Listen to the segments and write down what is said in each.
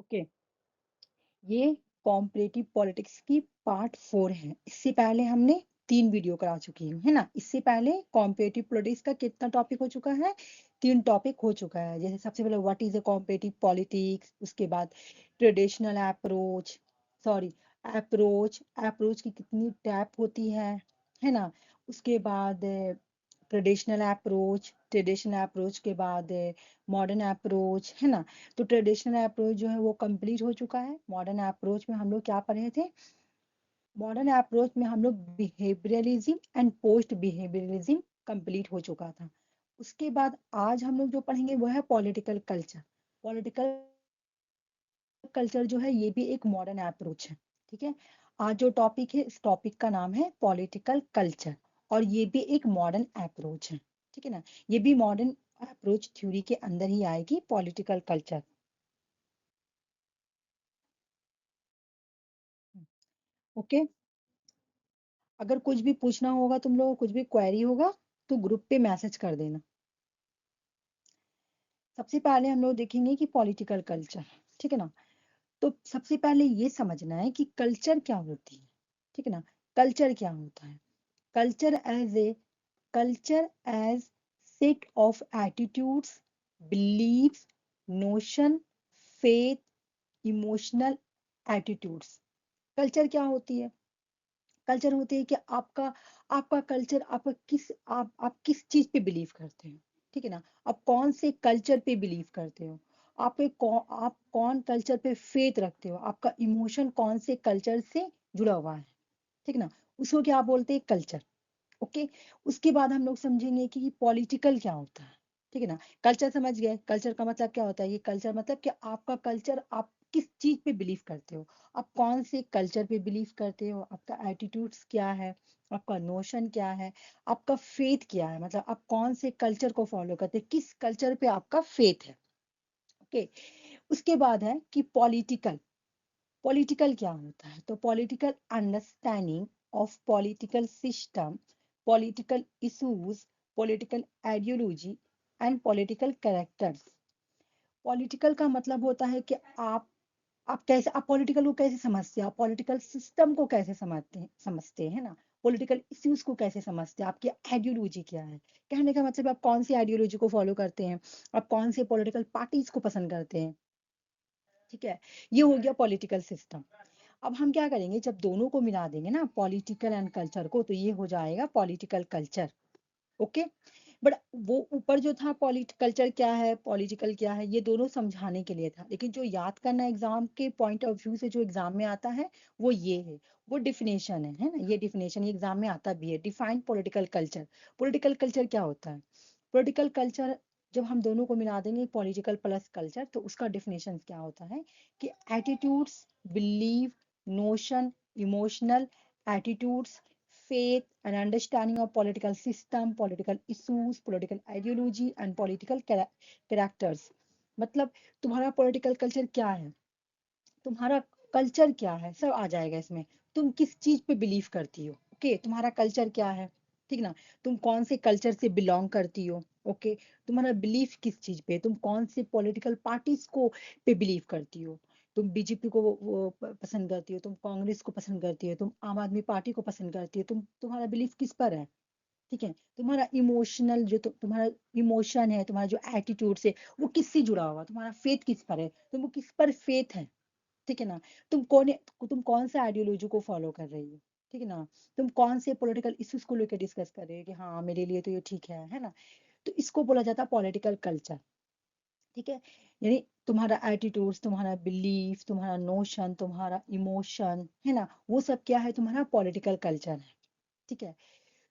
Okay, ये comparative politics की part 4 है। इससे पहले हमने 3 वीडियो करा चुकी हूँ, है ना? इससे पहले कॉम्परेटिव पॉलिटिक्स का कितना टॉपिक हो चुका है? 3 टॉपिक हो चुका है। जैसे सबसे पहले what is a comparative politics, उसके बाद ट्रेडिशनल अप्रोच, सॉरी अप्रोच की कितनी टाइप होती है ना? उसके बाद ट्रेडिशनल अप्रोच के बाद मॉडर्न अप्रोच, है ना? तो ट्रेडिशनल अप्रोच जो है वो कंप्लीट हो चुका है। मॉडर्न अप्रोच में हम लोग क्या पढ़े थे? मॉडर्न अप्रोच में हम लोग behaviourism and post behaviourism complete हो चुका था। उसके बाद आज हम लोग जो पढ़ेंगे वो है पॉलिटिकल कल्चर। पॉलिटिकल कल्चर जो है ये भी एक मॉडर्न अप्रोच है। ठीक है, आज जो टॉपिक है इस टॉपिक का नाम है पॉलिटिकल कल्चर, और ये भी एक मॉडर्न अप्रोच है। ठीक है ना? ये भी मॉडर्न अप्रोच थ्योरी के अंदर ही आएगी पॉलिटिकल कल्चर। ओके, अगर कुछ भी पूछना होगा तुम लोगों को, कुछ भी क्वेरी होगा तो ग्रुप पे मैसेज कर देना। सबसे पहले हम लोग देखेंगे कि पॉलिटिकल कल्चर, ठीक है ना? तो सबसे पहले ये समझना है कि कल्चर क्या होती है। ठीक है ना? कल्चर क्या होता है? Culture as set of attitudes, beliefs, notion, faith, emotional attitudes. Culture क्या होती है? कल्चर होती है कि आपका आपका कल्चर, आप किस चीज पे बिलीव करते हो। ठीक है ना? आप कौन से कल्चर पे बिलीव करते हो, आप कौन कल्चर पे फेथ रखते हो, आपका इमोशन कौन से कल्चर से जुड़ा हुआ है। ठीक है ना? उसको क्या बोलते हैं? कल्चर। ओके, उसके बाद हम लोग समझेंगे कि पॉलिटिकल क्या होता है। ठीक है ना? कल्चर समझ गए, कल्चर का मतलब क्या होता है? ये कल्चर मतलब कि आपका कल्चर, आप किस चीज पे बिलीव करते हो, आप कौन से कल्चर पे बिलीव करते हो, आपका एटीट्यूड्स क्या है, आपका नोशन क्या है, आपका फेथ क्या है, मतलब आप कौन से कल्चर को फॉलो करते हैं, किस कल्चर पे आपका फेथ है। ओके, उसके बाद है कि पॉलिटिकल। पॉलिटिकल क्या होता है? तो political understanding of political system, political issues, political ideology and political characters. Political का मतलब होता है कि आप पॉलिटिकल को कैसे समझते हैं, आप पॉलिटिकल सिस्टम को कैसे समझते हैं ना? पॉलिटिकल इश्यूज को कैसे समझते हैं, आपकी आइडियोलॉजी क्या है। कहने का मतलब आप कौन सी आइडियोलॉजी को फॉलो करते हैं, आप कौन से पॉलिटिकल पार्टीज को पसंद करते हैं। ठीक है, ये हो गया पॉलिटिकल सिस्टम। अब हम क्या करेंगे, जब दोनों को मिला देंगे ना, पॉलिटिकल एंड कल्चर को, तो ये हो जाएगा पॉलिटिकल कल्चर। ओके, बट वो ऊपर जो था पॉलिट कल्चर क्या है, पॉलिटिकल क्या है, ये दोनों समझाने के लिए था। लेकिन जो याद करना एग्जाम के पॉइंट ऑफ व्यू से जो एग्जाम में आता है वो ये है, वो डिफिनेशन है ना? ये डिफिनेशन ये एग्जाम में आता भी है। Define political culture. Political culture क्या होता है? पॉलिटिकल कल्चर, जब हम दोनों को मिला देंगे पॉलिटिकल प्लस कल्चर, तो उसका डिफिनेशन क्या होता है कि attitudes, believe, notion, emotional attitudes, faith and understanding of political system, political issues, political ideology and political characters। मतलब तुम्हारा पॉलिटिकल कल्चर क्या है, तुम्हारा कल्चर क्या है, सब आ जाएगा इसमें। तुम किस चीज पे बिलीव करती हो, ओके, तुम्हारा कल्चर क्या है। ठीक ना? तुम कौन से कल्चर से बिलोंग करती हो। ओके, तुम्हारा बिलीफ किस चीज पे है, तुम कौन से पॉलिटिकल पार्टीज को पे बिलीव करती हो। तुम बीजेपी को पसंद करती हो, तुम कांग्रेस को पसंद करती हो, तुम आम आदमी पार्टी को पसंद करती हो, तुम्हारा बिलीफ किस पर है। ठीक है, तुम्हारा इमोशनल जो तुम्हारा इमोशन है, तुम्हारा जो एटीट्यूड है वो किससे जुड़ा हुआ, तुम्हारा फेथ किस पर है, तुम किस पर फेथ है। ठीक है ना? तुम कौन सा आइडियोलॉजी को फॉलो कर रही हो। ठीक है ना? तुम कौन से पॉलिटिकल इश्यूज को लेकर डिस्कस कर रहे हो कि हाँ मेरे लिए तो ये ठीक है ना? तो इसको बोला जाता है पॉलिटिकल कल्चर। ठीक है, यानी तुम्हारा एटीट्यूड्स, तुम्हारा बिलीफ, तुम्हारा नोशन, तुम्हारा इमोशन, है ना, वो सब क्या है, तुम्हारा पॉलिटिकल कल्चर है। ठीक है,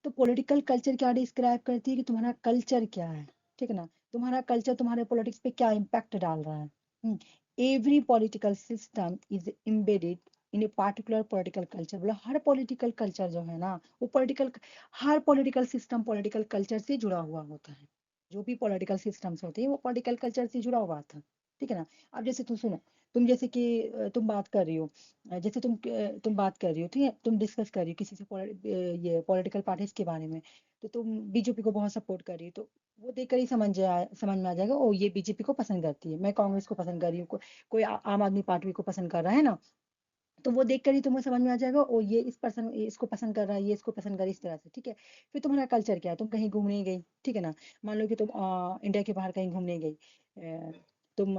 तो पॉलिटिकल कल्चर क्या डिस्क्राइब करती है कि तुम्हारा कल्चर क्या है। ठीक है ना? तुम्हारा कल्चर तुम्हारे पॉलिटिक्स पे क्या इम्पैक्ट डाल रहा है। Every political system is embedded in a particular political culture. बोला हर पॉलिटिकल कल्चर जो है ना, वो पॉलिटिकल, हर पॉलिटिकल सिस्टम पॉलिटिकल कल्चर से जुड़ा हुआ होता है। जो भी पॉलिटिकल सिस्टम्स होते हैं वो पॉलिटिकल कल्चर से जुड़ा हुआ था। ठीक है ना? अब जैसे तुम सुनो, तुम जैसे कि तुम बात कर रही हो, जैसे तुम बात कर रही हो, ठीक है, तुम डिस्कस कर रही हो किसी से ये पॉलिटिकल पार्टीज के बारे में, तो तुम बीजेपी को बहुत सपोर्ट कर रही हो, तो वो देखकर ही समझ में आ जाएगा, ओ ये बीजेपी को पसंद करती है, मैं कांग्रेस को पसंद कर रही हूँ, कोई आम आदमी पार्टी को पसंद कर रहा है ना, तो वो देखकर ही तुम्हें समझ में आ जाएगा, ओ ये इसको पसंद कर रहा है, ये इसको पसंद कर रही है, इस तरह से, ठीक है। फिर तुम्हारा कल्चर क्या है, तुम कहीं घूमने गई, ठीक है ना, मान लो कि तुम इंडिया के बाहर कहीं घूमने गई, तुम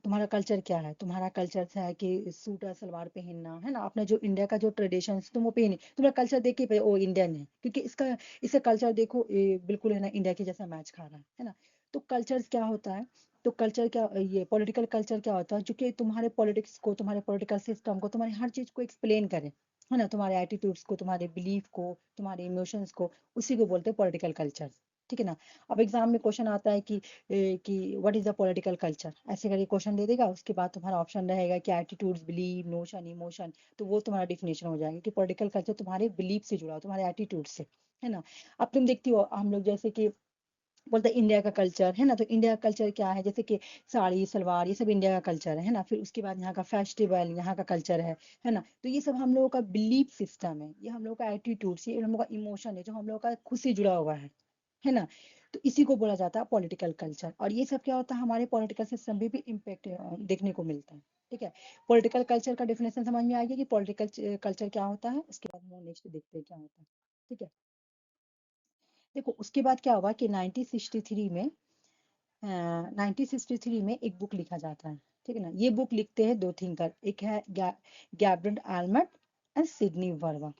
तुम्हारा कल्चर क्या है, तुम्हारा कल्चर है कि सूट और सलवार पहनना है ना, अपना जो इंडिया का जो ट्रेडिशन तुम वो पहने, तुम्हारा कल्चर देख के ओ इंडियन है, क्योंकि इसका कल्चर देखो, ये बिल्कुल है ना इंडिया के जैसा मैच खा रहा है ना। तो कल्चर क्या होता है, तो कल्चर क्या, ये पॉलिटिकल कल्चर क्या होता है, जो कि तुम्हारे पॉलिटिक्स को, तुम्हारे पॉलिटिकल सिस्टम को, तुम्हारी हर चीज को एक्सप्लेन करे, है ना, तुम्हारे एटीट्यूड्स को, तुम्हारे बिलीफ को, तुम्हारे इमोशंस को, उसी को बोलते हैं पॉलिटिकल कल्चर, ठीक है ना। अब एग्जाम में क्वेश्चन आता है कि what is the political culture, ऐसे करके क्वेश्चन दे देगा, उसके बाद तुम्हारा ऑप्शन रहेगा कि एटीट्यूड्स, बिलीव, नोशन, इमोशन, तो वो तुम्हारा डिफिनेशन हो जाएगा कि पॉलिटिकल कल्चर तुम्हारे बिलीफ से जुड़ा हो, तुम्हारे एटीट्यूड से, है ना। अब तुम देखती हो हम लोग जैसे कि बोलते हैं इंडिया का कल्चर है ना, तो इंडिया का कल्चर क्या है, जैसे कि साड़ी सलवार, ये सब इंडिया का कल्चर है ना। फिर उसके बाद यहाँ का फेस्टिवल, यहाँ का कल्चर है ना। तो ये सब हम लोगों का बिलीफ सिस्टम है, ये हम लोगों का एटीट्यूड, ये हम लोगों का इमोशन है, जो हम लोगों का खुद से जुड़ा हुआ है ना। तो इसी को बोला जाता है पॉलिटिकल कल्चर। और ये सब क्या होता है, हमारे पॉलिटिकल सिस्टम पे भी इम्पेक्ट देखने को मिलता है, ठीक है। पॉलिटिकल कल्चर का डेफिनेशन समझ में आ गया कि पॉलिटिकल कल्चर क्या होता है। उसके बाद हम नेक्स्ट देखते हैं क्या होता है, ठीक है। देखो उसके बाद क्या हुआ कि 1963 में 1963 में एक बुक लिखा जाता है, ठीक है ना। ये बुक लिखते हैं दो थिंकर, एक है Gabriel Almond and Sidney Verba.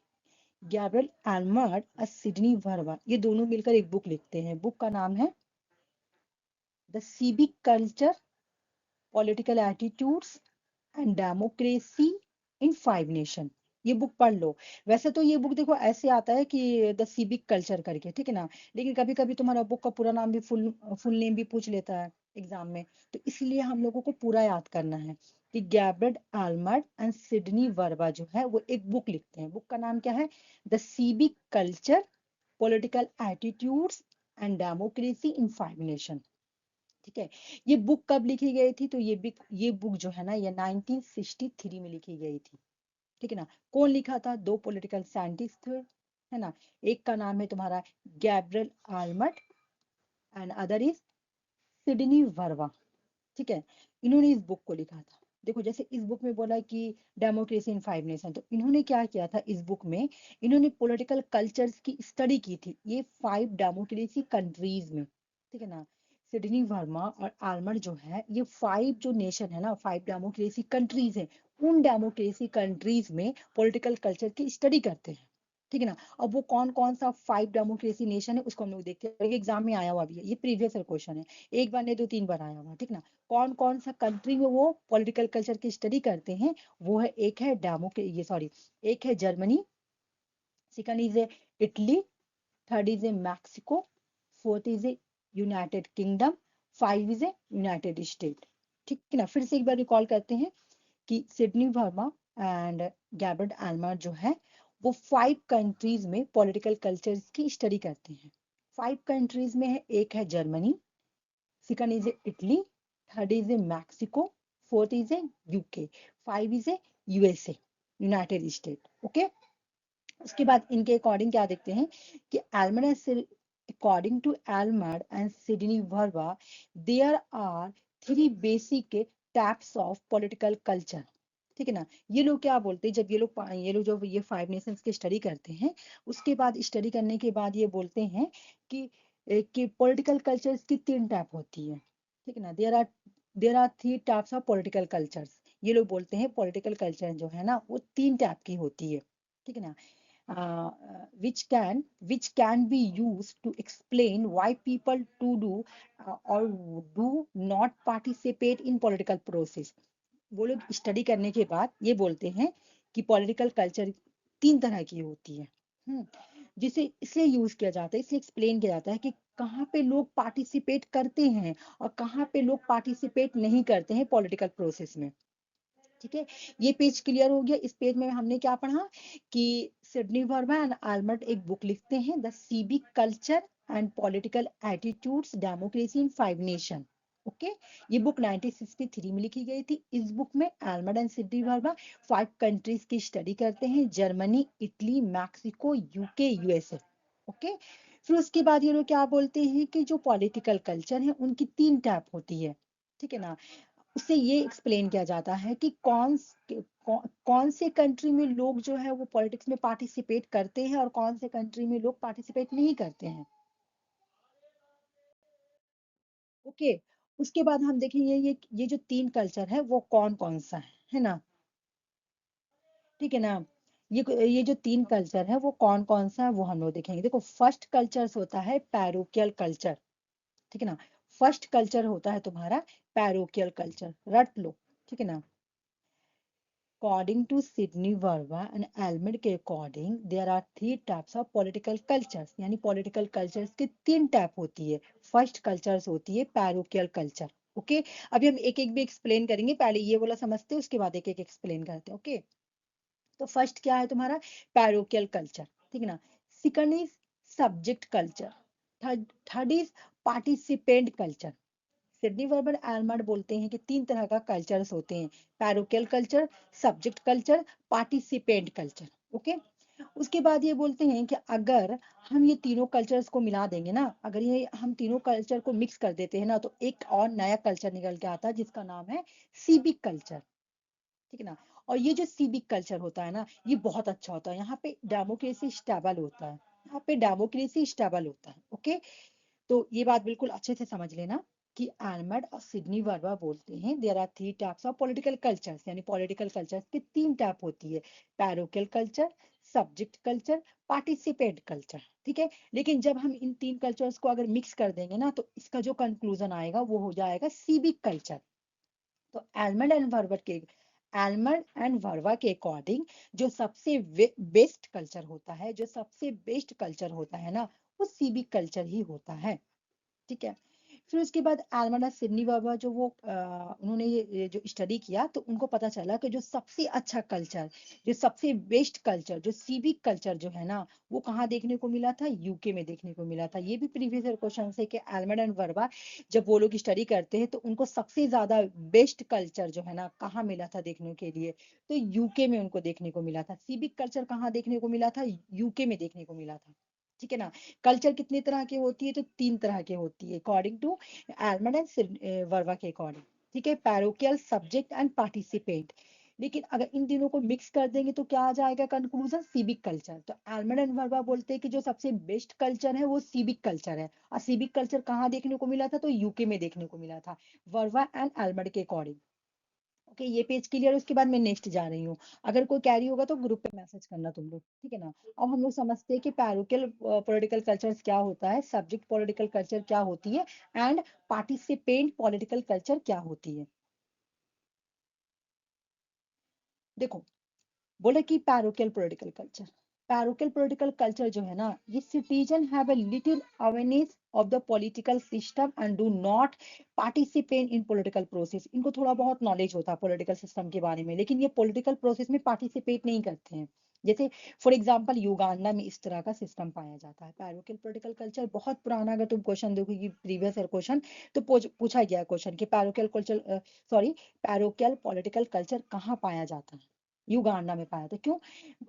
Gabriel Almond और सिडनी वर्मा, ये दोनों मिलकर एक बुक लिखते हैं। बुक का नाम है the civic culture, political attitudes and democracy in five nation. ये बुक पढ़ लो। वैसे तो ये बुक देखो ऐसे आता है कि द सिविक कल्चर करके, ठीक है ना, लेकिन कभी कभी तुम्हारा बुक का पूरा नाम भी फुल फुल नेम भी पूछ लेता है एग्जाम में, तो इसलिए हम लोगों को पूरा याद करना है कि Gabriel Almond and Sidney Verba जो है वो एक बुक लिखते हैं। बुक का नाम क्या है, the civic culture, political attitudes and democracy in five nation, ठीक है। ये बुक कब लिखी गई थी, तो ये बुक जो है ना, ये 1963 में लिखी गई थी, ठीक है ना। कौन लिखा था, दो पॉलिटिकल साइंटिस्ट थे, है ना। एक का नाम है तुम्हारा Gabriel Almond and other is Sidney Verba, ठीक है। इन्होंने इस बुक को लिखा था। देखो जैसे इस बुक में बोला कि डेमोक्रेसी इन फाइव नेशन, तो इन्होंने क्या किया था इस बुक में, इन्होंने पॉलिटिकल कल्चर्स की स्टडी की थी ये फाइव डेमोक्रेसी कंट्रीज में, ठीक है ना। सिडनी वर्मा और आलमंड जो है, ये फाइव जो नेशन है ना, फाइव डेमोक्रेसी कंट्रीज है, उन डेमोक्रेसी कंट्रीज में पॉलिटिकल कल्चर की स्टडी करते हैं, ठीक है ना। अब वो कौन कौन सा फाइव डेमोक्रेसी नेशन है उसको हम लोग देखते हैं, एग्जाम में आया हुआ भी है, ये प्रीवियस क्वेश्चन है, एक बार नहीं दो तीन बार आया हुआ, ठीक ना। कौन कौन सा कंट्री में वो पॉलिटिकल कल्चर की स्टडी करते हैं, वो है, एक है डेमोक्रे ये सॉरी एक है Germany, second is a Italy, third is a Mexico, fourth is A United kingdom, five is A United state, ठीक है ना। फिर से एक बार रिकॉल करते हैं कि Sidney Verba and Gabriel Almond जो है, वो फाइव कंट्रीज में पॉलिटिकल कल्चर की स्टडी करते हैं। फाइव कंट्रीज में है, एक है Germany, second is a Italy, third is a Mexico, fourth is a UK, five is a USA, United State, okay. उसके बाद इनके अकॉर्डिंग क्या देखते हैं कि Almond, according to Almond and Sidney Verba, there are three basic types of political culture, ठीक है ना। ये लोग क्या बोलते हैं, जब ये लोग जब ये फाइव नेशंस की स्टडी करते हैं, उसके बाद स्टडी करने के बाद ये बोलते हैं कि पॉलिटिकल कल्चर्स की तीन टाइप होती है, ठीक है ना। There are three types of political cultures. ये लोग बोलते हैं पॉलिटिकल कल्चर जो है ना, वो तीन टाइप की होती है, ठीक है ना। uh, which can be used to explain why people to do or do not participate in political process। वो लोग स्टडी करने के बाद ये बोलते हैं कि पॉलिटिकल कल्चर तीन तरह की होती है, हम्म, जिसे इसलिए यूज किया जाता है, इसलिए एक्सप्लेन किया जाता है कि कहाँ पे लोग पार्टिसिपेट करते हैं और कहाँ पे लोग पार्टिसिपेट नहीं करते हैं पॉलिटिकल प्रोसेस में, ठीक है। ये पेज क्लियर हो गया। इस पेज में हमने क्या पढ़ा कि सिडनी वर्मा एंड आल्बर्ट एक बुक लिखते हैं, the civic culture and political attitudes democracy in five nation, okay. ये बुक 1963 में लिखी गई थी। इस बुक में Albert and Sidney Verma five countries की स्टडी करते हैं, Germany, Italy, Mexico, UK, USA, okay. फिर उसके बाद ये लोग क्या बोलते हैं कि जो पॉलिटिकल कल्चर है उनकी 3 टाइप होती है, ठीक है ना। उससे ये एक्सप्लेन किया जाता है कि कौन से कंट्री में लोग जो है वो पॉलिटिक्स में पार्टिसिपेट करते हैं और कौन से कंट्री में लोग पार्टिसिपेट नहीं करते हैं। ओके। उसके बाद हम देखेंगे ये जो 3 कल्चर है वो कौन कौन सा है ना, ठीक है ना। ये जो 3 कल्चर है वो कौन कौन सा है वो हम लोग देखेंगे। देखो फर्स्ट कल्चर होता है पैरोकियल कल्चर, ठीक है ना। फर्स्ट कल्चर होता है तुम्हारा पैरोकियल कल्चर, रट लो, ठीक है ना। According to Sydney Verba and Almed के according there are 3 types of political cultures, यानी पॉलिटिकल कल्चर्स की 3 टाइप होती है। फर्स्ट कल्चर्स होती है पैरोकियल कल्चर। ओके, अभी हम एक एक भी एक्सप्लेन करेंगे, पहले ये वाला समझते हैं उसके बाद एक एक एक्सप्लेन करते हैं। ओके, तो फर्स्ट क्या है तुम्हारा पैरोकियल कल्चर, ठीक है ना। Second is subject culture, third is participant culture. Sidney Verba Almond बोलते हैं कि 3 तरह का कल्चर्स होते हैं, parochial culture, subject culture, participant culture. Okay, उसके बाद ये बोलते हैं कि अगर हम ये तीनों कल्चर्स को मिला देंगे ना, अगर ये हम तीनों कल्चर को मिक्स कर देते हैं ना, तो एक और नया कल्चर निकल के आता है जिसका नाम है सिविक कल्चर, ठीक है ना। और ये जो सिविक कल्चर होता है ना, ये बहुत अच्छा होता है। यहाँ पे डेमोक्रेसी स्टेबल होता है, यहाँ पे डेमोक्रेसी स्टेबल होता है। ओके, तो ये बात बिल्कुल अच्छे से समझ लेना कि आर्मर्ड और सिडनी वर्बा बोलते हैं there are 3 types of political cultures, यानी पॉलिटिकल कल्चर्स की 3 टाइप होती है, parochial culture, subject culture, participate culture, ठीक है। लेकिन जब हम इन 3 कल्चर्स को अगर मिक्स कर देंगे ना, तो इसका जो कंक्लूजन आएगा वो हो जाएगा सिविक कल्चर। तो एल्मंड एंड वर्वा के अकॉर्डिंग जो सबसे बेस्ट कल्चर होता है, जो सबसे बेस्ट कल्चर होता है ना, वो सिविक कल्चर ही होता है, ठीक है। फिर उसके बाद एल्मंड और सिडनी वर्बर जो उन्होंने ये जो स्टडी किया, तो उनको पता चला कि जो सबसे अच्छा कल्चर, जो सबसे बेस्ट कल्चर, जो सिविक कल्चर जो है ना, वो कहाँ देखने को मिला था, यूके में देखने को मिला था। ये भी प्रीवियस ईयर क्वेश्चन है कि एल्मंड एंड वर्बा जब वो लोग स्टडी करते हैं तो उनको सबसे ज्यादा बेस्ट कल्चर जो है ना कहाँ मिला था देखने के लिए, तो यूके में उनको देखने को मिला था। सिविक कल्चर कहाँ देखने को मिला था, यूके में देखने को मिला था, ठीक है ना। कल्चर कितने तरह की होती है, तो 3 तरह की होती है according to Almond and Verba के अकॉर्डिंग, ठीक है, पैरोकियल, सब्जेक्ट एंड पार्टिसिपेंट। लेकिन अगर इन तीनों को मिक्स कर देंगे तो क्या आ जाएगा कंक्लूजन, सिविक कल्चर। तो एल्मंड एंड वर्वा बोलते हैं कि जो सबसे बेस्ट कल्चर है वो सिविक कल्चर है, और सिविक कल्चर कहाँ देखने को मिला था, तो यूके में देखने को मिला था, वर्वा एंड एल्मंड के अकॉर्डिंग। ओके, ये पेज क्लियर। उसके बाद मैं नेक्स्ट जा रही हूँ, अगर कोई कैरी होगा तो ग्रुप पे मैसेज करना तुम लोग, ठीक है ना। अब हम लोग समझते हैं कि पैरोकियल पॉलिटिकल कल्चर क्या होता है, सब्जेक्ट पॉलिटिकल कल्चर क्या होती है, एंड पार्टिसिपेंट पॉलिटिकल कल्चर क्या होती है। देखो, बोले कि parochial political culture, parochial political culture जो है ना, ये citizen have a little awareness of the political system and do not participate in political process. इनको थोड़ा बहुत नॉलेज होता है पॉलिटिकल सिस्टम के बारे में, लेकिन ये पॉलिटिकल प्रोसेस में पार्टिसिपेट नहीं करते हैं। जैसे फॉर एग्जांपल युगांडा में इस तरह का सिस्टम पाया जाता है। पैरोकियल पॉलिटिकल कल्चर बहुत पुराना, अगर तुम क्वेश्चन देखोगी प्रीवियस ईयर क्वेश्चन, तो पूछा गया क्वेश्चन कि parochial culture, sorry, parochial political culture कहाँ पाया जाता है, युगांडा में पाया था। क्यों,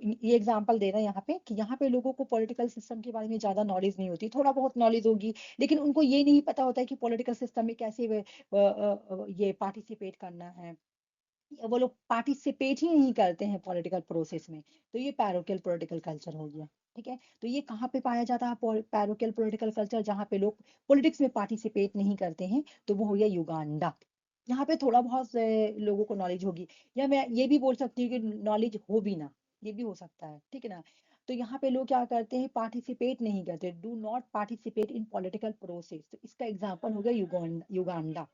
ये एग्जांपल दे रहे हैं यहाँ पे कि यहाँ पे लोगों को पॉलिटिकल सिस्टम के बारे में ज्यादा नॉलेज नहीं होती, थोड़ा बहुत नॉलेज होगी, लेकिन उनको ये नहीं पता होता है कि पॉलिटिकल सिस्टम में कैसे ये पार्टिसिपेट करना है। वो लोग पार्टिसिपेट ही नहीं करते हैं पॉलिटिकल प्रोसेस में। तो ये पैरोकियल पॉलिटिकल कल्चर हो गया, ठीक है। तो ये कहाँ पे पाया जाता है पैरोकियल पॉलिटिकल कल्चर, जहाँ पे लोग पॉलिटिक्स में पार्टिसिपेट नहीं करते हैं, तो वो हो गया युगांडा। यहाँ पे थोड़ा बहुत लोगों को नॉलेज होगी, या मैं ये भी बोल सकती हूँ कि नॉलेज हो भी ना, ये भी हो सकता है, ठीक है ना। तो यहाँ पे लोग क्या करते हैं, पार्टिसिपेट नहीं करते, do not participate in political process. तो इसका एग्जांपल हो गया युगांडा।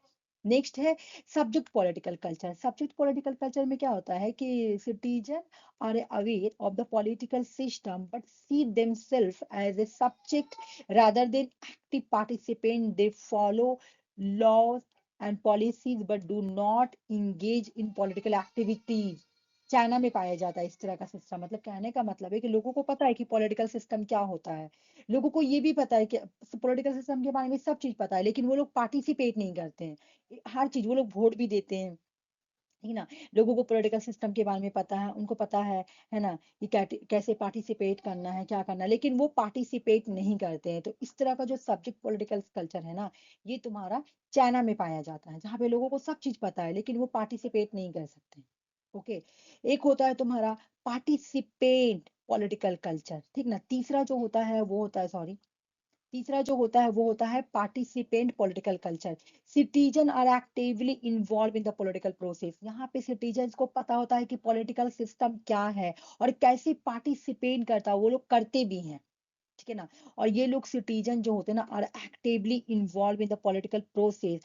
नेक्स्ट है subject political culture. Subject political culture में क्या होता है कि citizen are aware of the political system but see themself as a subject rather than active participant. They follow laws and policies but do not engage in political activities. China में पाया जाता है इस तरह का सिस्टम। मतलब कहने का मतलब है कि लोगों को पता है कि पॉलिटिकल सिस्टम क्या होता है, लोगों को ये भी पता है कि पॉलिटिकल सिस्टम के बारे में सब चीज पता है, लेकिन वो लोग पार्टिसिपेट नहीं करते हैं हर चीज। वो लोग वोट भी देते हैं, ठीक है ना। लोगों को पॉलिटिकल सिस्टम के बारे में पता है ना, कि कैसे पार्टिसिपेट करना है, क्या करना है, लेकिन वो पार्टिसिपेट नहीं करते हैं। तो इस तरह का जो सब्जेक्ट पॉलिटिकल कल्चर है ना, ये तुम्हारा चाइना में पाया जाता है, जहाँ पे लोगों को सब चीज पता है लेकिन वो पार्टिसिपेट नहीं कर सकते। ओके। एक होता है तुम्हारा पार्टिसिपेट पॉलिटिकल कल्चर, ठीक ना। तीसरा जो होता है वो होता है, सॉरी, तीसरा जो होता है वो होता है participant political culture. Citizen are actively involve in the political process. यहाँ पे सिटीजन्स को पता होता है कि पॉलिटिकल सिस्टम क्या है और कैसे पार्टिसिपेट करता है, वो लोग करते भी हैं। ठीक है ना। और ये लोग सिटीजन जो होते हैं ना, are actively involve in the political process,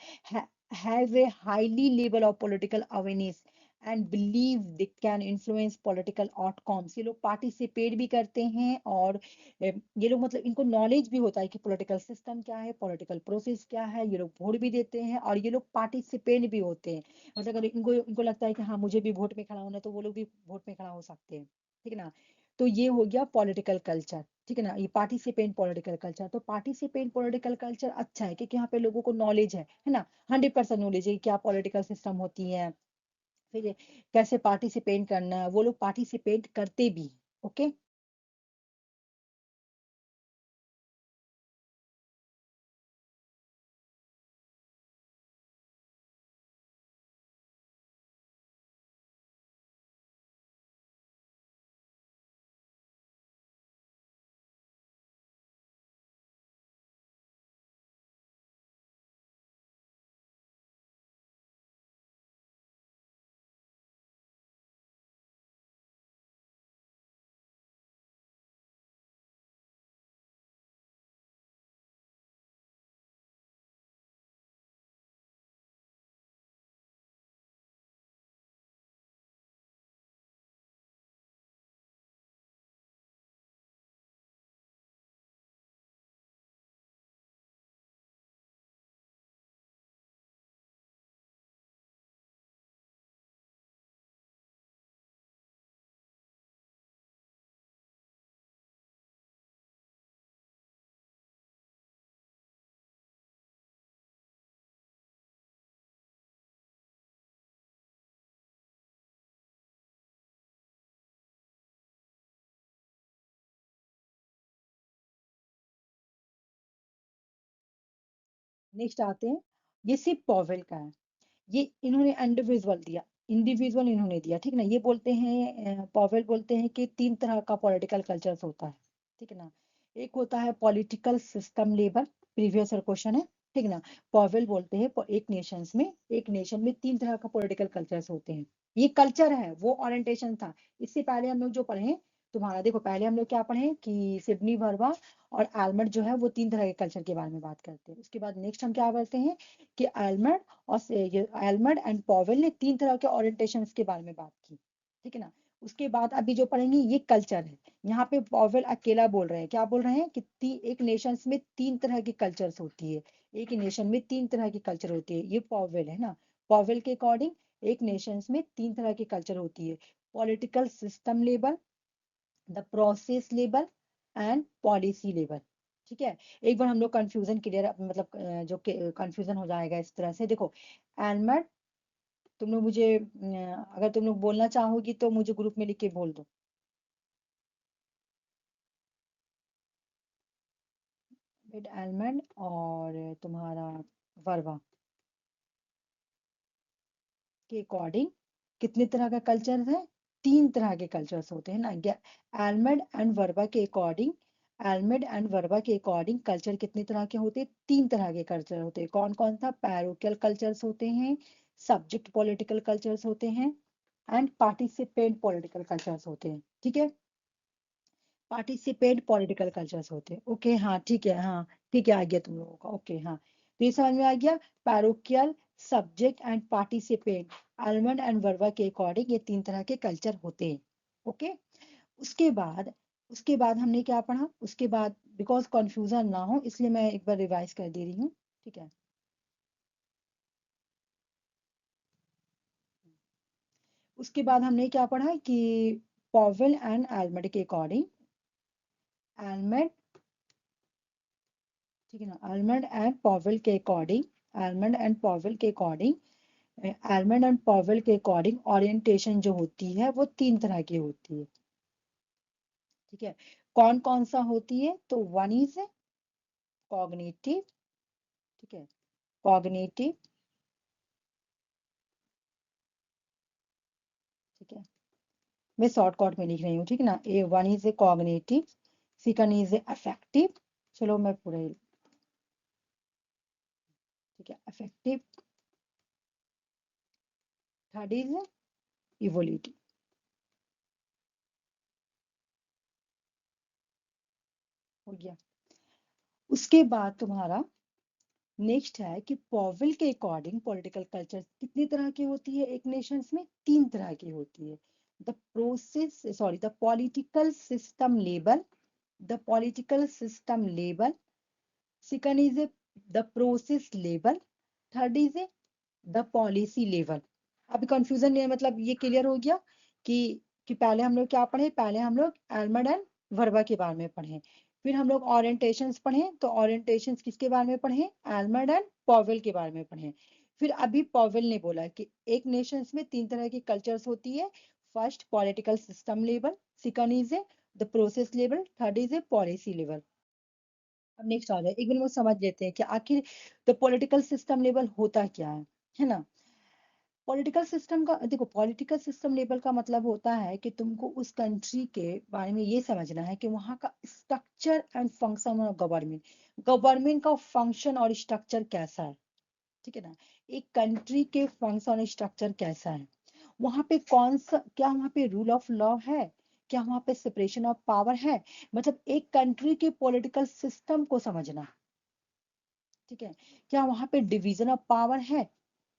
have a highly level of political awareness and believe they can influence political outcomes. ये लोग पार्टिसिपेट भी करते हैं और ये लोग मतलब इनको नॉलेज भी होता है कि पॉलिटिकल सिस्टम क्या है, पॉलिटिकल प्रोसेस क्या है। ये लोग वोट भी देते हैं और ये लोग पार्टिसिपेट भी होते हैं। मतलब अगर इनको इनको लगता है कि हाँ मुझे भी वोट में खड़ा होना है, तो वो लोग भी वोट में खड़ा हो सकते हैं। ठीक है ना। तो ये हो गया पॉलिटिकल कल्चर। ठीक है ना, ये पार्टिसिपेंट पॉलिटिकल कल्चर। तो पार्टिसिपेंट पॉलिटिकल कल्चर अच्छा है क्योंकि यहाँ पे लोगों को नॉलेज है ना, 100% नॉलेज है कि क्या पॉलिटिकल सिस्टम होती है, फिर कैसे पार्टिसिपेट करना है। वो लोग पार्टिसिपेट करते भी हैं। ओके। नेक्स्ट आते हैं, ये सिर्फ पॉवेल का है। ये इन्होंने इंडिविजुअल दिया, इंडिविजुअल इन्होंने दिया। ठीक ना। ये बोलते हैं पॉवेल बोलते हैं कि तीन तरह का पॉलिटिकल कल्चर्स होता है। ठीक है ना। एक होता है political system level, previous year question है। ठीक ना। पॉवेल बोलते हैं एक नेशन में तीन तरह का पॉलिटिकल कल्चर्स होते हैं। ये कल्चर है, वो ओरिएंटेशन था। इससे पहले हम लोग जो पढ़े, तुम्हारा देखो, पहले हम लोग क्या पढ़े कि सिडनी वर्मा और एल्मंड जो है वो तीन तरह के कल्चर के बारे में बात करते हैं। उसके बाद नेक्स्ट हम क्या करते हैं कि एल्मंड और ये एल्मंड एंड पॉवेल ने तीन तरह के ओरिएंटेशंस के बारे में बात की। ठीक है ना। उसके बाद अभी जो पढ़ेंगे ये कल्चर है। यहाँ पे पॉवेल अकेला बोल रहे हैं, क्या बोल रहे हैं कि एक नेशंस में तीन तरह की कल्चर्स होती है। एक नेशन में तीन तरह की कल्चर होती है, ये पॉवेल है ना। पॉवेल के अकॉर्डिंग एक नेशंस में तीन तरह की कल्चर होती है। Political system level, the process level and policy level. ठीक है। एक बार हम लोग कंफ्यूजन क्लियर, मतलब जो कंफ्यूजन हो जाएगा इस तरह से। देखो, एनमेट, तुम लोग मुझे अगर तुम लोग बोलना चाहोगी तो मुझे ग्रुप में लिख के बोल दो। मिड एलमंड और तुम्हारा वर्वा के अकॉर्डिंग कितने तरह का कल्चर है, तीन तरह के कल्चर्स होते हैं ना। एलमेड एंड वर्बा के अकॉर्डिंग, एलमेड एंड वर्बा के अकॉर्डिंग कल्चर कितने तरह के होते हैं, तीन तरह के कल्चर होते हैं। कौन कौन सा? पैरोकियल कल्चर्स होते हैं, सब्जेक्ट पॉलिटिकल कल्चर्स होते हैं एंड पार्टिसिपेंट पॉलिटिकल कल्चर्स होते हैं। ठीक है। पार्टिसिपेट पॉलिटिकल कल्चर्स होते हैं। ओके, हाँ ठीक है, हाँ ठीक है, आ गया तुम लोगों का। ओके, हाँ तो ये समझ में आ गया। Parochial, subject and participant, Almond and Verba के अकॉर्डिंग ये तीन तरह के कल्चर होते हैं। ओके। उसके बाद, हमने क्या पढ़ा उसके बाद, बिकॉज कंफ्यूजन ना हो इसलिए मैं एक बार रिवाइज कर दे रही हूँ। ठीक है। उसके बाद हमने क्या पढ़ा कि पॉवेल एंड आलमंड के अकॉर्डिंग, आलमंड, ठीक है ना, आलमंड एंड पॉवेल के अकॉर्डिंग, आलमंड एंड पॉवेल के अकॉर्डिंग एलमंड एंड पॉवेल के अकॉर्डिंग ओरिएंटेशन जो होती है वो 3 तरह की होती है। ठीक है, कौन कौन सा होती है? तो वन इज कॉग्निटिव, ठीक है, कॉग्निटिव, ठीक है, मैं शॉर्टकट में लिख रही हूँ, ठीक है ना। A one is a cognitive, second is a affective, चलो मैं पूरे, ठीक है, अफेक्टिव, थर्ड इज इवोल्यूटिव। हो गया। उसके बाद तुम्हारा नेक्स्ट है कि पॉवेल के अकॉर्डिंग पॉलिटिकल कल्चर कितनी तरह की होती है? एक नेशंस में 3 तरह की होती है। The process, sorry, the political system level, the political system level, second is A the process level, third is A the policy level. अभी कंफ्यूजन नहीं है, मतलब ये क्लियर हो गया कि पहले हम लोग क्या पढ़े? पहले हम लोग एल्मंड एंड वर्बा के बारे में पढ़े, फिर हम लोग ओरिएंटेशंस पढ़े, तो ओरिएंटेशंस किसके बारे में पढ़े? एल्मंड एंड पॉवेल के बारे में पढ़े। फिर अभी पॉवेल ने बोला कि एक नेशंस में 3 तरह की कल्चर्स होती है। First political system level, second is A the process level, third is A policy level. अब नेक्स्ट आ जाए, एक मिनट में समझ लेते हैं कि आखिर द पॉलिटिकल सिस्टम लेवल होता क्या है ना। पॉलिटिकल सिस्टम का देखो, पॉलिटिकल सिस्टम लेवल का मतलब होता है कि तुमको उस कंट्री के बारे में ये समझना है कि वहाँ का structure and function of government, government का फंक्शन और स्ट्रक्चर कैसा है, ठीक है ना। एक कंट्री के फंक्शन और स्ट्रक्चर कैसा है, वहाँ पे कौन सा, क्या वहाँ पे रूल ऑफ लॉ है, क्या वहाँ पे सेपरेशन ऑफ पावर है, मतलब एक कंट्री के पॉलिटिकल सिस्टम को समझना, ठीक है। क्या वहाँ पे डिवीजन ऑफ पावर है,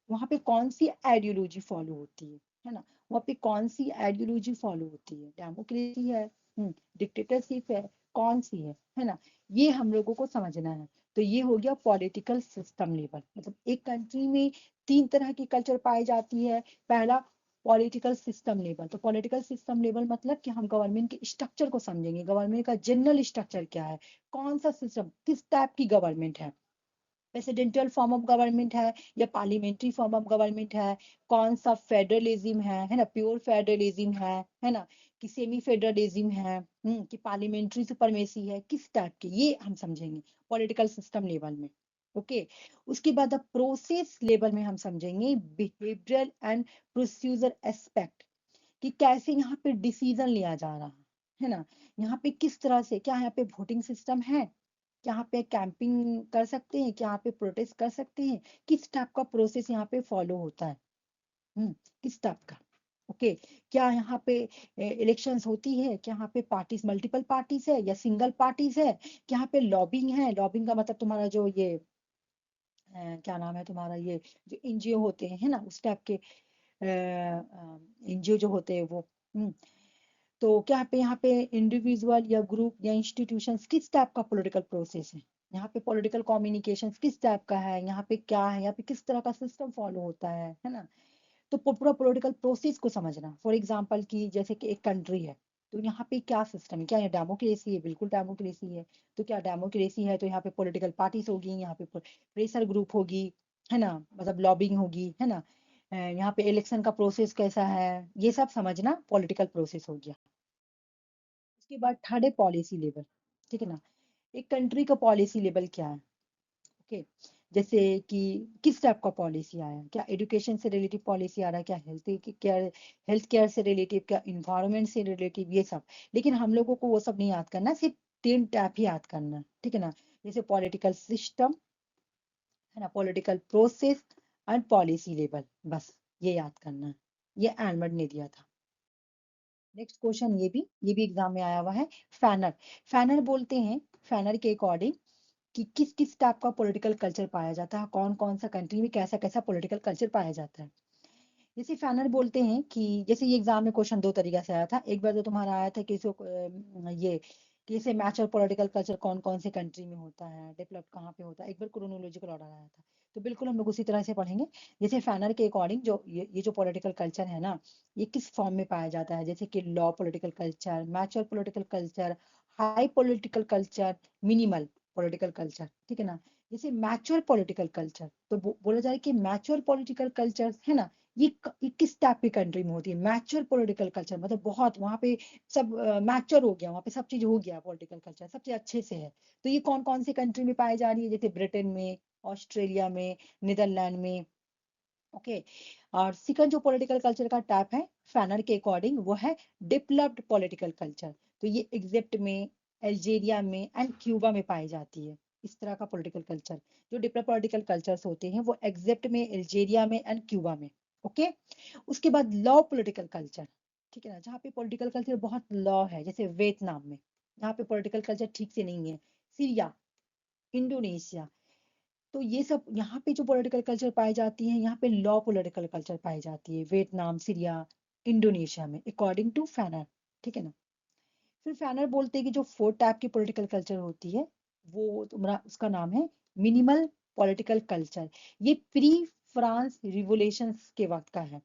वहां पे कौन सी आइडियोलॉजी फॉलो होती है ना। वहां पे कौन सी आइडियोलॉजी फॉलो होती है, डेमोक्रेसी है, डिक्टेटरशिप है, कौन सी है ना। ये हम लोगों को समझना है। तो ये हो गया पॉलिटिकल सिस्टम लेवल, मतलब एक कंट्री में 3 तरह की कल्चर पाई जाती है। पहला पॉलिटिकल सिस्टम लेवल, तो पॉलिटिकल सिस्टम लेवल मतलब कि हम गवर्नमेंट के स्ट्रक्चर को समझेंगे, गवर्नमेंट का जनरल स्ट्रक्चर क्या है, कौन सा सिस्टम, किस टाइप की गवर्नमेंट है, प्रेसिडेंशियल फॉर्म ऑफ गवर्नमेंट है या पार्लियामेंट्री फॉर्म ऑफ गवर्नमेंट है, कौन सा फेडरलिज्म है ना, प्योर फेडरलिज्म है ना, कि सेमी फेडरलिज्म है, कि पार्लियामेंट्री सुपरमेसी है, किस टाइप के, ये हम समझेंगे पॉलिटिकल सिस्टम लेवल में। ओके, उसके बाद अब प्रोसेस लेवल में हम समझेंगे बिहेवियरल एंड प्रोसीजर एस्पेक्ट, कि कैसे यहाँ पे डिसीजन लिया जा रहा है ना, यहाँ पे किस तरह से, क्या यहाँ पे वोटिंग सिस्टम है, क्या यहाँ पे कैंपिंग कर सकते हैं, क्या यहाँ पे प्रोटेस्ट कर सकते हैं, किस टाइप का प्रोसेस यहाँ पे फॉलो होता है, हम्म किस टाइप का। ओके, क्या यहाँ पे इलेक्शंस होती है, क्या यहाँ पे पार्टीज मल्टीपल पार्टीज है या सिंगल पार्टीज है, क्या यहाँ पे लॉबिंग है, लॉबिंग का मतलब तुम्हारा जो ये क्या नाम है तुम्हारा, ये जो एनजीओ होते हैं, है ना, उस टाइप के एनजीओ जो होते हैं वो, हम्म तो क्या पे यहाँ पे इंडिविजुअल या ग्रुप या इंस्टीट्यूशंस किस टाइप का पॉलिटिकल प्रोसेस है, यहाँ पे पॉलिटिकल कम्युनिकेशन किस टाइप का है, यहाँ पे क्या है, यहाँ पे किस तरह का सिस्टम फॉलो होता है ना। तो पूरा पॉलिटिकल प्रोसेस को समझना, फॉर एग्जांपल कि जैसे कि एक कंट्री है, तो यहाँ पे क्या सिस्टम है, क्या ये डेमोक्रेसी है, बिल्कुल डेमोक्रेसी है। तो क्या डेमोक्रेसी है तो यहाँ पे पॉलिटिकल पार्टीज होगी, यहाँ पे प्रेशर ग्रुप होगी, है ना, मतलब लॉबिंग होगी, है ना। यहाँ पे इलेक्शन का प्रोसेस कैसा है, ये सब समझना पॉलिटिकल प्रोसेस हो गया। उसके बाद थर्ड है पॉलिसी लेवल, ठीक है ना। एक कंट्री का पॉलिसी लेवल क्या है, ओके, जैसे कि किस टाइप का पॉलिसी आया, क्या एजुकेशन से रिलेटिव पॉलिसी आ रहा है, क्या हेल्थ केयर से रिलेटिव, क्या इन्वायरमेंट से रिलेटिव, ये सब। लेकिन हम लोगों को वो सब नहीं याद करना, सिर्फ 3 टाइप ही याद करना, ठीक है ना। जैसे पॉलिटिकल सिस्टम, है ना, political process and policy level, बस ये याद करना है। ये एल्मंड ने दिया था। नेक्स्ट क्वेश्चन, ये भी एग्जाम में आया हुआ है। फैनर, फैनर बोलते हैं, फैनर के अकॉर्डिंग कि किस किस टाइप का पॉलिटिकल कल्चर पाया जाता है, कौन कौन सा कंट्री में कैसा कैसा पॉलिटिकल कल्चर पाया जाता है। जैसे फैनर बोलते हैं कि जैसे ये एग्जाम में क्वेश्चन 2 तरीका से आया था। एक बार तो तुम्हारा आया था कि ये कैसे मैच पॉलिटिकल कल्चर कौन कौन से कंट्री में होता है, डेवलप कहाँ पे होता है, एक बार क्रोनोलॉजिकल ऑर्डर आया था। तो बिल्कुल हम लोग उसी तरह से पढ़ेंगे। जैसे फैनर के अकॉर्डिंग जो ये जो पॉलिटिकल कल्चर है ना, ये किस फॉर्म में पाया जाता है, जैसे कि law political culture, mature political culture, high political culture, minimal political culture, ठीक है ना। जैसे मैच्योर पॉलिटिकल कल्चर, तो बोला जाए कि मैच्योर पॉलिटिकल कल्चर है ना, ये किस टाइप की कंट्री में होती है? मैच्योर पॉलिटिकल कल्चर मतलब बहुत वहां पे सब मैच्योर हो गया, वहां पे सब चीज हो गया, पॉलिटिकल कल्चर सब चीज अच्छे से है। तो ये कौन कौन सी कंट्री में पाई जा रही है? जैसे ब्रिटेन में, ऑस्ट्रेलिया में, नीदरलैंड में। ओके। और सेकंड जो पॉलिटिकल कल्चर का टाइप है फैनर के अकॉर्डिंग, वो है डेवलप्ड पॉलिटिकल कल्चर। तो ये इजिप्ट में, अल्जीरिया में एंड क्यूबा में पाई जाती है। इस तरह का पॉलिटिकल कल्चर, जो डेवलप पॉलिटिकल कल्चर्स होते हैं वो इजिप्ट में, अल्जीरिया में एंड क्यूबा में। ओके। उसके बाद लॉ पॉलिटिकल कल्चर, ठीक है ना, जहाँ पे पॉलिटिकल कल्चर बहुत लॉ है, जैसे वियतनाम में, जहाँ पे पॉलिटिकल कल्चर ठीक से नहीं है। Syria, Indonesia. तो ये सब यहाँ पे जो पॉलिटिकल कल्चर पाई जाती है, यहाँ पे लॉ पॉलिटिकल कल्चर पाई जाती है वियतनाम, सीरिया, इंडोनेशिया में, अकॉर्डिंग टू फैनर। ठीक है ना। फिर फैनर बोलते हैं कि जो फोर्थ टाइप की पॉलिटिकल कल्चर होती है, वो तुम्हारा उसका नाम है मिनिमल पॉलिटिकल कल्चर। ये प्री फ्रांस रिवोल्यूशन के वक्त का है,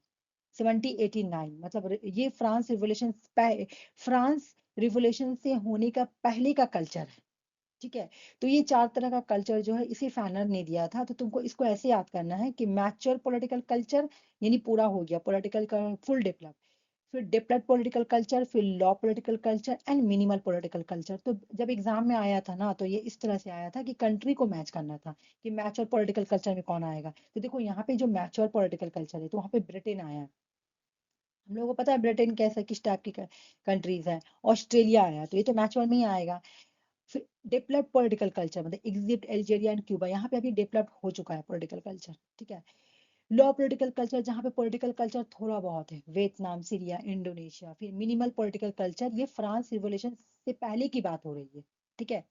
1789, मतलब ये फ्रांस रिवोल्यूशन से होने का पहले का कल्चर है। ठीक है। तो ये चार तरह का कल्चर जो है इसी फैनर ने दिया था। तो तुमको इसको ऐसे याद करना है कि मैच्योर पॉलिटिकल कल्चर यानी पूरा हो गया पॉलिटिकल का फुल डेवलप, फिर डेवलप्ड पॉलिटिकल कल्चर, फिर law political culture and minimal political culture. तो जब एग्जाम में आया था ना, तो ये इस तरह से आया था कि कंट्री को मैच करना था कि मैच्योर पॉलिटिकल कल्चर में कौन आएगा। तो देखो यहाँ पे जो मैच्योर पॉलिटिकल कल्चर है, तो वहाँ पे ब्रिटेन आया। हम लोगों को पता है ब्रिटेन कैसा किस टाइप की कंट्रीज है। ऑस्ट्रेलिया आया, तो ये तो मैच्योर में ही आएगा। फिर डेवलप्ड पॉलिटिकल कल्चर मतलब इजिप्ट, अल्जीरिया एंड क्यूबा, यहाँ पे अभी डेवलप हो चुका है पॉलिटिकल कल्चर। ठीक है। लॉ पॉलिटिकल कल्चर, जहाँ पे पॉलिटिकल कल्चर थोड़ा बहुत है, वियतनाम, सीरिया, इंडोनेशिया। फिर मिनिमल पॉलिटिकल कल्चर, ये फ्रांस रिवोल्यूशन से पहले की बात हो रही है। ठीक है।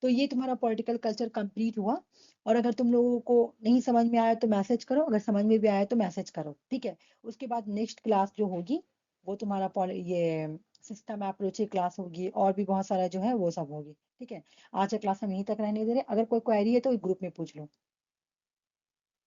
तो ये तुम्हारा पॉलिटिकल कल्चर कंप्लीट हुआ। और अगर तुम लोगों को नहीं समझ में आया तो मैसेज करो, अगर समझ में भी आया तो मैसेज करो। ठीक है। उसके बाद नेक्स्ट क्लास जो होगी, वो तुम्हारा ये सिस्टम अप्रोच की क्लास होगी, और भी बहुत सारा जो है वो सब होगी। ठीक है। आज का क्लास हम यहीं तक रहने दे रहे हैं। अगर कोई क्वेरी है तो ग्रुप में पूछ लो।